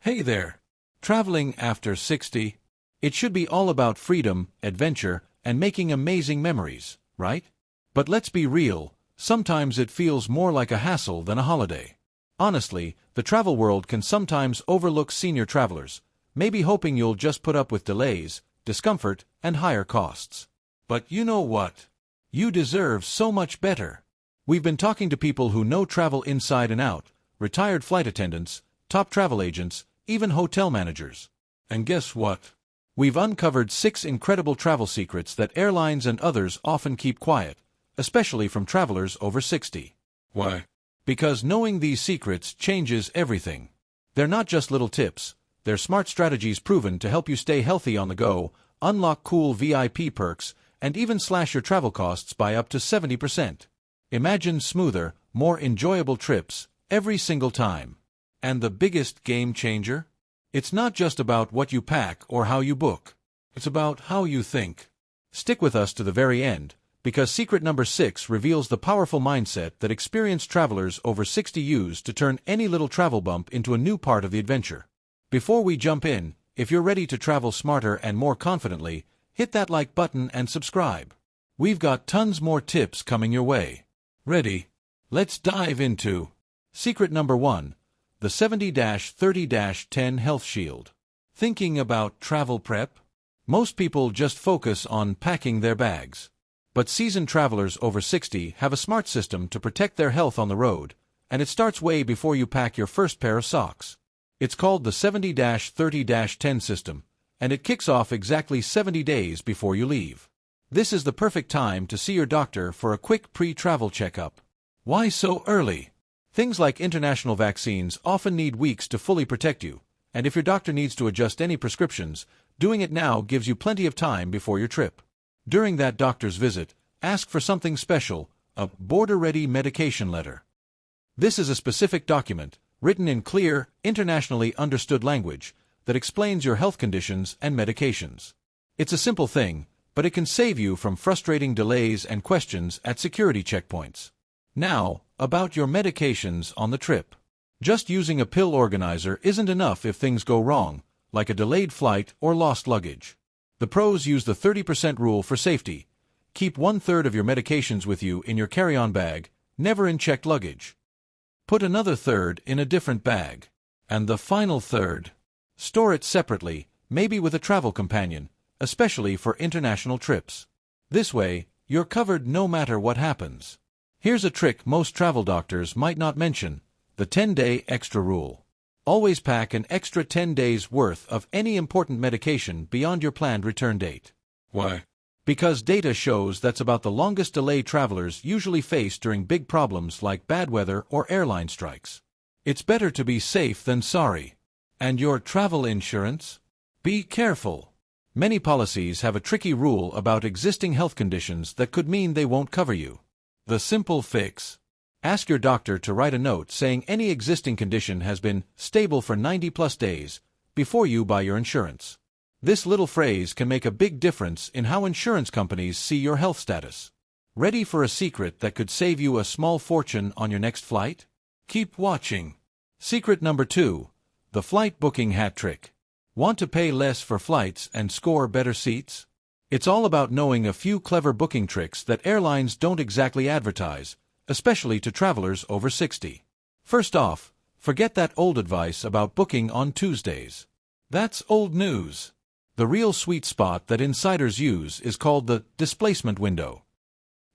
Hey there! Traveling after 60? It should be all about freedom, adventure, and making amazing memories, right? But let's be real, sometimes it feels more like a hassle than a holiday. Honestly, the travel world can sometimes overlook senior travelers, maybe hoping you'll just put up with delays, discomfort, and higher costs. But you know what? You deserve so much better. We've been talking to people who know travel inside and out, retired flight attendants, top travel agents, even hotel managers. And guess what? We've uncovered 6 incredible travel secrets that airlines and others often keep quiet, especially from travelers over 60. Why? Because knowing these secrets changes everything. They're not just little tips, they're smart strategies proven to help you stay healthy on the go, unlock cool VIP perks, and even slash your travel costs by up to 70%. Imagine smoother, more enjoyable trips every single time. And the biggest game changer? It's not just about what you pack or how you book. It's about how you think. Stick with us to the very end, because secret number 6 reveals the powerful mindset that experienced travelers over 60 use to turn any little travel bump into a new part of the adventure. Before we jump in, if you're ready to travel smarter and more confidently, hit that like button and subscribe. We've got tons more tips coming your way. Ready? Let's dive into secret number 1. The 70-30-10 Health Shield. Thinking about travel prep? Most people just focus on packing their bags. But seasoned travelers over 60 have a smart system to protect their health on the road, and it starts way before you pack your first pair of socks. It's called the 70-30-10 system, and it kicks off exactly 70 days before you leave. This is the perfect time to see your doctor for a quick pre-travel checkup. Why so early? Things like international vaccines often need weeks to fully protect you, and if your doctor needs to adjust any prescriptions, doing it now gives you plenty of time before your trip. During that doctor's visit, ask for something special, a border-ready medication letter. This is a specific document, written in clear, internationally understood language, that explains your health conditions and medications. It's a simple thing, but it can save you from frustrating delays and questions at security checkpoints. Now, about your medications on the trip. Just using a pill organizer isn't enough if things go wrong, like a delayed flight or lost luggage. The pros use the 30% rule for safety. Keep 1/3 of your medications with you in your carry-on bag, never in checked luggage. Put another third in a different bag. And the final third, store it separately, maybe with a travel companion, especially for international trips. This way, you're covered no matter what happens. Here's a trick most travel doctors might not mention, the 10-day extra rule. Always pack an extra 10 days worth of any important medication beyond your planned return date. Why? Because data shows that's about the longest delay travelers usually face during big problems like bad weather or airline strikes. It's better to be safe than sorry. And your travel insurance? Be careful. Many policies have a tricky rule about existing health conditions that could mean they won't cover you. The simple fix. Ask your doctor to write a note saying any existing condition has been stable for 90+ days before you buy your insurance. This little phrase can make a big difference in how insurance companies see your health status. Ready for a secret that could save you a small fortune on your next flight? Keep watching. Secret number 2. The flight booking hat trick. Want to pay less for flights and score better seats? It's all about knowing a few clever booking tricks that airlines don't exactly advertise, especially to travelers over 60. First off, forget that old advice about booking on Tuesdays. That's old news. The real sweet spot that insiders use is called the displacement window.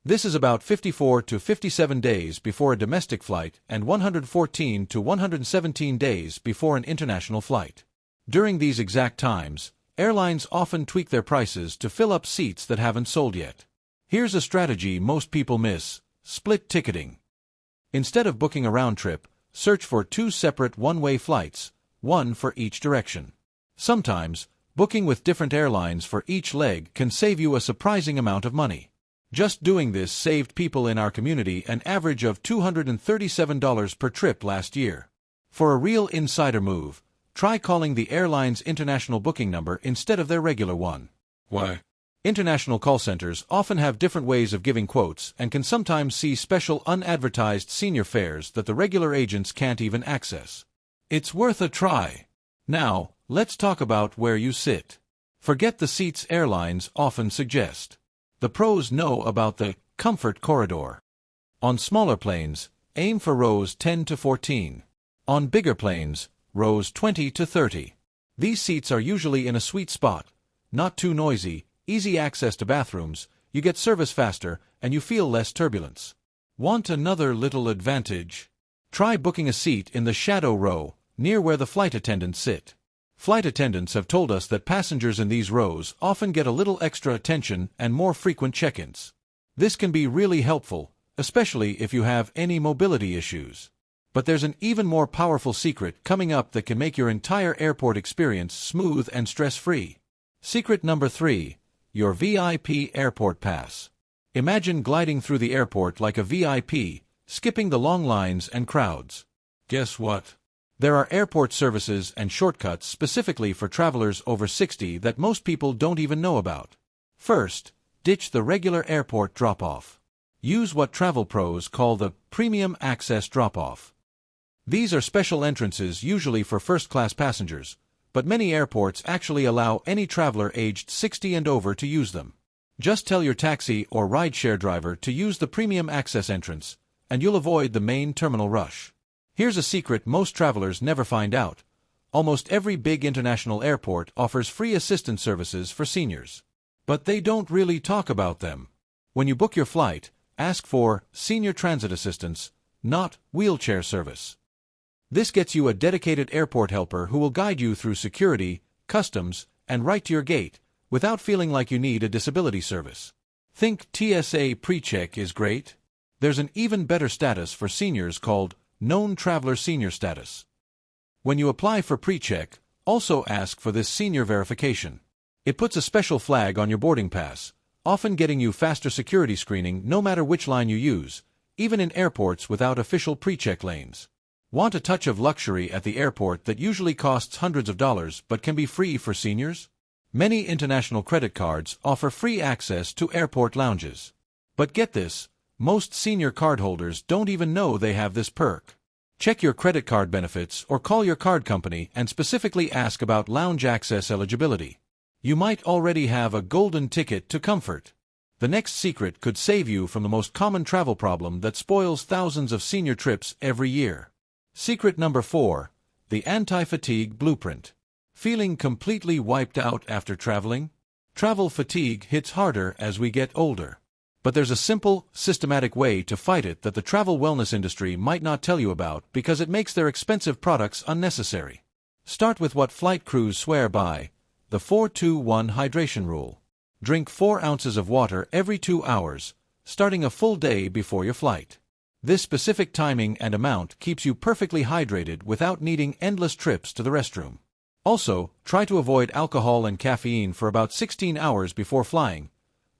This is about 54 to 57 days before a domestic flight and 114 to 117 days before an international flight. During these exact times, airlines often tweak their prices to fill up seats that haven't sold yet. Here's a strategy most people miss: split ticketing. Instead of booking a round trip, search for 2 separate one-way flights, one for each direction. Sometimes, booking with different airlines for each leg can save you a surprising amount of money. Just doing this saved people in our community an average of $237 per trip last year. For a real insider move, try calling the airline's international booking number instead of their regular one. Why? International call centers often have different ways of giving quotes and can sometimes see special unadvertised senior fares that the regular agents can't even access. It's worth a try. Now, let's talk about where you sit. Forget the seats airlines often suggest. The pros know about the comfort corridor. On smaller planes, aim for rows 10 to 14. On bigger planes, rows 20 to 30. These seats are usually in a sweet spot, not too noisy, easy access to bathrooms, you get service faster, and you feel less turbulence. Want another little advantage? Try booking a seat in the shadow row, near where the flight attendants sit. Flight attendants have told us that passengers in these rows often get a little extra attention and more frequent check-ins. This can be really helpful, especially if you have any mobility issues. But there's an even more powerful secret coming up that can make your entire airport experience smooth and stress-free. Secret number 3. Your VIP Airport Pass. Imagine gliding through the airport like a VIP, skipping the long lines and crowds. Guess what? There are airport services and shortcuts specifically for travelers over 60 that most people don't even know about. First, ditch the regular airport drop-off. Use what travel pros call the Premium Access Drop-Off. These are special entrances usually for first-class passengers, but many airports actually allow any traveler aged 60 and over to use them. Just tell your taxi or rideshare driver to use the Premium Access entrance, and you'll avoid the main terminal rush. Here's a secret most travelers never find out. Almost every big international airport offers free assistance services for seniors. But they don't really talk about them. When you book your flight, ask for Senior Transit Assistance, not wheelchair service. This gets you a dedicated airport helper who will guide you through security, customs, and right to your gate, without feeling like you need a disability service. Think TSA PreCheck is great? There's an even better status for seniors called Known Traveler Senior Status. When you apply for PreCheck, also ask for this senior verification. It puts a special flag on your boarding pass, often getting you faster security screening no matter which line you use, even in airports without official PreCheck lanes. Want a touch of luxury at the airport that usually costs hundreds of dollars but can be free for seniors? Many international credit cards offer free access to airport lounges. But get this, most senior cardholders don't even know they have this perk. Check your credit card benefits or call your card company and specifically ask about lounge access eligibility. You might already have a golden ticket to comfort. The next secret could save you from the most common travel problem that spoils thousands of senior trips every year. Secret number 4. The Anti-Fatigue Blueprint. Feeling completely wiped out after traveling? Travel fatigue hits harder as we get older. But there's a simple, systematic way to fight it that the travel wellness industry might not tell you about because it makes their expensive products unnecessary. Start with what flight crews swear by, the 4-2-1 hydration rule. Drink 4 ounces of water every 2 hours, starting a full day before your flight. This specific timing and amount keeps you perfectly hydrated without needing endless trips to the restroom. Also, try to avoid alcohol and caffeine for about 16 hours before flying.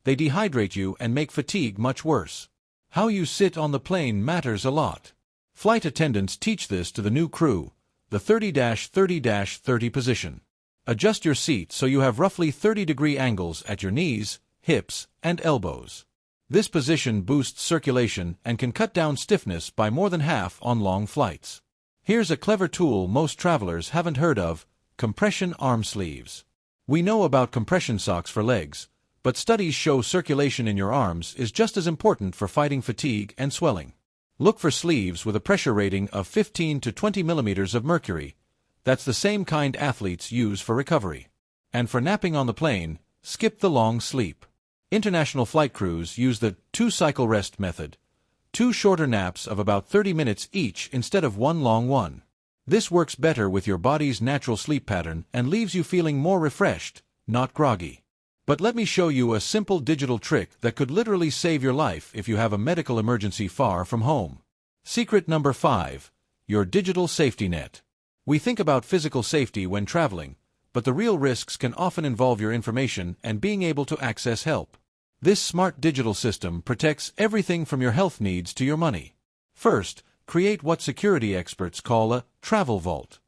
They dehydrate you and make fatigue much worse. How you sit on the plane matters a lot. Flight attendants teach this to the new crew, the 30-30-30 position. Adjust your seat so you have roughly 30-degree angles at your knees, hips, and elbows. This position boosts circulation and can cut down stiffness by more than half on long flights. Here's a clever tool most travelers haven't heard of: compression arm sleeves. We know about compression socks for legs, but studies show circulation in your arms is just as important for fighting fatigue and swelling. Look for sleeves with a pressure rating of 15 to 20 millimeters of mercury. That's the same kind athletes use for recovery. And for napping on the plane, skip the long sleep. International flight crews use the 2-cycle rest method, 2 shorter naps of about 30 minutes each instead of 1 long one. This works better with your body's natural sleep pattern and leaves you feeling more refreshed, not groggy. But let me show you a simple digital trick that could literally save your life if you have a medical emergency far from home. Secret number 5. Your digital safety net. We think about physical safety when traveling, but the real risks can often involve your information and being able to access help. This smart digital system protects everything from your health needs to your money. First, create what security experts call a travel vault.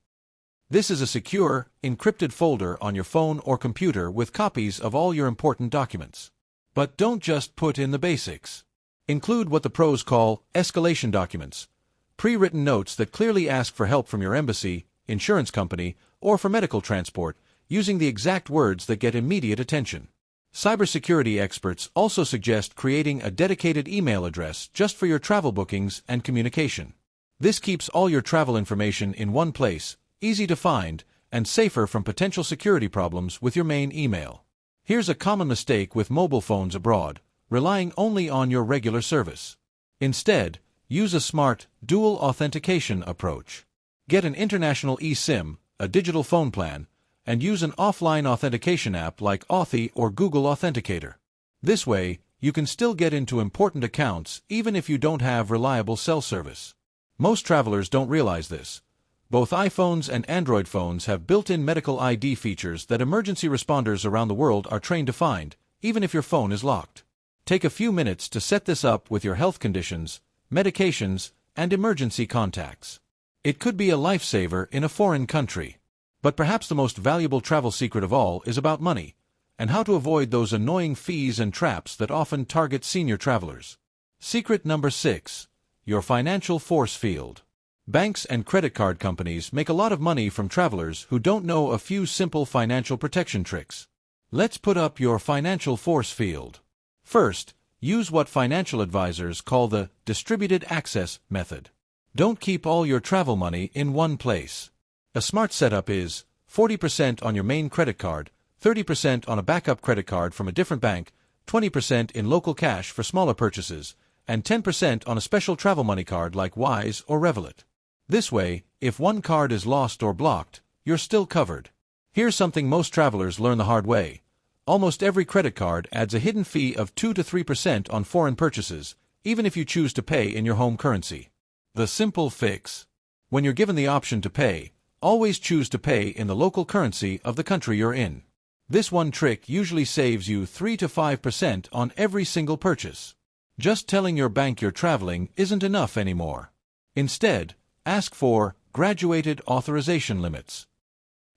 This is a secure, encrypted folder on your phone or computer with copies of all your important documents. But don't just put in the basics. Include what the pros call escalation documents, pre-written notes that clearly ask for help from your embassy, insurance company, or for medical transport, using the exact words that get immediate attention. Cybersecurity experts also suggest creating a dedicated email address just for your travel bookings and communication. This keeps all your travel information in one place, easy to find, and safer from potential security problems with your main email. Here's a common mistake with mobile phones abroad, relying only on your regular service. Instead, use a smart, dual authentication approach. Get an international eSIM, a digital phone plan, and use an offline authentication app like Authy or Google Authenticator. This way, you can still get into important accounts even if you don't have reliable cell service. Most travelers don't realize this. Both iPhones and Android phones have built-in medical ID features that emergency responders around the world are trained to find, even if your phone is locked. Take a few minutes to set this up with your health conditions, medications, and emergency contacts. It could be a lifesaver in a foreign country. But perhaps the most valuable travel secret of all is about money, and how to avoid those annoying fees and traps that often target senior travelers. Secret number 6. Your financial force field. Banks and credit card companies make a lot of money from travelers who don't know a few simple financial protection tricks. Let's put up your financial force field. First, use what financial advisors call the distributed access method. Don't keep all your travel money in one place. A smart setup is 40% on your main credit card, 30% on a backup credit card from a different bank, 20% in local cash for smaller purchases, and 10% on a special travel money card like Wise or Revolut. This way, if one card is lost or blocked, you're still covered. Here's something most travelers learn the hard way. Almost every credit card adds a hidden fee of 2 to 3% on foreign purchases, even if you choose to pay in your home currency. The simple fix. When you're given the option to pay, always choose to pay in the local currency of the country you're in. This one trick usually saves you 3 to 5% on every single purchase. Just telling your bank you're traveling isn't enough anymore. Instead, ask for graduated authorization limits.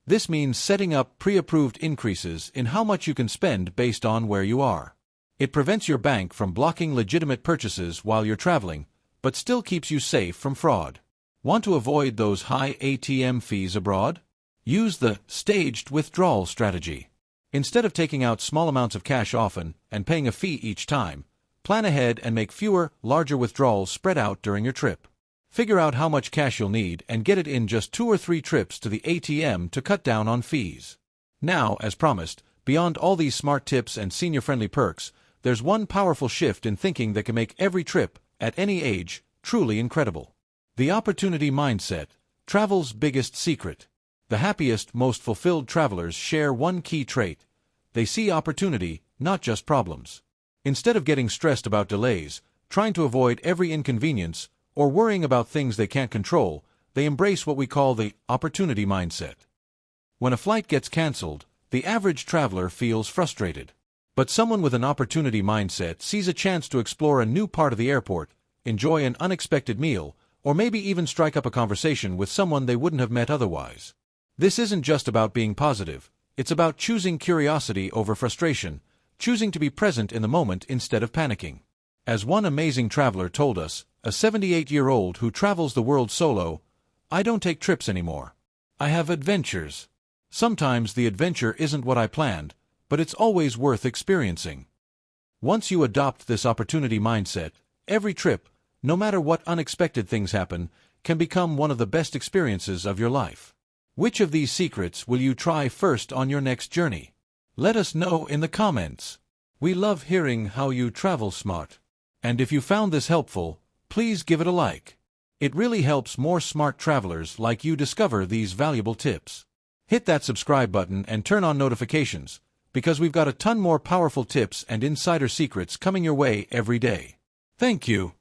This means setting up pre-approved increases in how much you can spend based on where you are. It prevents your bank from blocking legitimate purchases while you're traveling, but still keeps you safe from fraud. Want to avoid those high ATM fees abroad? Use the staged withdrawal strategy. Instead of taking out small amounts of cash often and paying a fee each time, plan ahead and make fewer, larger withdrawals spread out during your trip. Figure out how much cash you'll need and get it in just 2 or 3 trips to the ATM to cut down on fees. Now, as promised, beyond all these smart tips and senior-friendly perks, there's one powerful shift in thinking that can make every trip, at any age, truly incredible. The opportunity mindset, travel's biggest secret. The happiest, most fulfilled travelers share one key trait. They see opportunity, not just problems. Instead of getting stressed about delays, trying to avoid every inconvenience, or worrying about things they can't control, they embrace what we call the opportunity mindset. When a flight gets canceled, the average traveler feels frustrated. But someone with an opportunity mindset sees a chance to explore a new part of the airport, enjoy an unexpected meal, or maybe even strike up a conversation with someone they wouldn't have met otherwise. This isn't just about being positive, it's about choosing curiosity over frustration, choosing to be present in the moment instead of panicking. As one amazing traveler told us, a 78-year-old who travels the world solo, "I don't take trips anymore. I have adventures. Sometimes the adventure isn't what I planned, but it's always worth experiencing." Once you adopt this opportunity mindset, every trip, no matter what unexpected things happen, can become one of the best experiences of your life. Which of these secrets will you try first on your next journey? Let us know in the comments. We love hearing how you travel smart. And if you found this helpful, please give it a like. It really helps more smart travelers like you discover these valuable tips. Hit that subscribe button and turn on notifications, because we've got a ton more powerful tips and insider secrets coming your way every day. Thank you.